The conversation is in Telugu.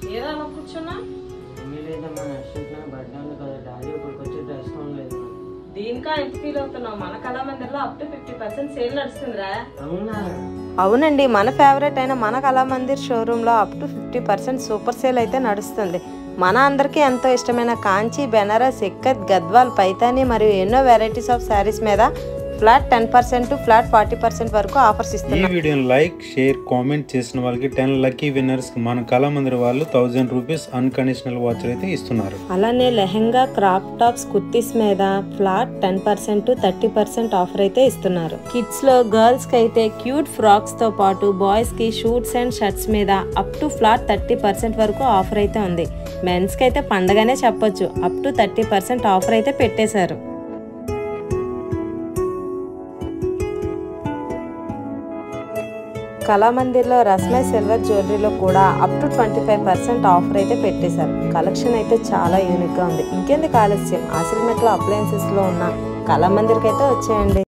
ఏరా అలా కూర్చున్నా? ఏమీ లేదమ్మా, నెక్స్ట్ నా బర్త్డే ఉంది కదా, డాడీ ఇప్పటికి వచ్చి డ్రెస్ కొనలేదు. దీనికా ఎంత ఫీల్ అవుతున్నావు? మన కళామందిర్లో అప్ టు 50% సేల్ నడుస్తుందిరా. అవునా? అవునండి, మన ఫేవరెట్ అయిన మన కళామందిర్ షోరూంలో అప్ టు 50% సూపర్ సేల్ అయితే నడుస్తుంది. మన అందరికీ ఎంతో ఇష్టమైన కాంచీ, బెనారస్, ఇక్కత్, గద్వాల్, పైతాని మరియు ఎన్నో వెరైటీస్ ఆఫ్ శారీస్ మీద ఫ్లాట్ 10% టు ఫ్లాట్ 40% వరకు ఆఫర్స్ ఇస్తున్నారు. ఈ వీడియోని లైక్, షేర్, కామెంట్ చేసిన వాళ్ళకి 10 లక్కీ విన్నర్స్ మన కళామందిర్ వాళ్ళు 1000 రూపీస్ అన్కండిషనల్ వాచర్ అయితే ఇస్తున్నారు. అలానే లెహెంగా, క్రాప్ టాప్స్, కుర్తీస్ మీద ఫ్లాట్ 10% టు 30% ఆఫర్ అయితే ఇస్తున్నారు. కిడ్స్ లో గర్ల్స్ కి అయితే క్యూట్ ఫ్రాక్స్ తో పాటు బాయ్స్ కి షూట్స్ అండ్ షర్ట్స్ మీద అప్ టు ఫ్లాట్ 30% వరకు ఆఫర్ అయితే ఉంది. మెన్స్ కి అయితే పండగనే చెప్పొచ్చు, అప్ టు 30% ఆఫర్ అయితే పెట్టేశారు. కళామందిర్లో రస్మై సిల్వర్ జ్యువెలరీలో కూడా అప్ టు 25% ఆఫర్ అయితే పెట్టేశారు. కలెక్షన్ అయితే చాలా యూనిక్గా ఉంది. ఇంకెందుకు ఆలస్యం, ఆసిల్మెట్ల అప్లయన్సెస్లో ఉన్న కళామందిర్కి అయితే వచ్చేయండి.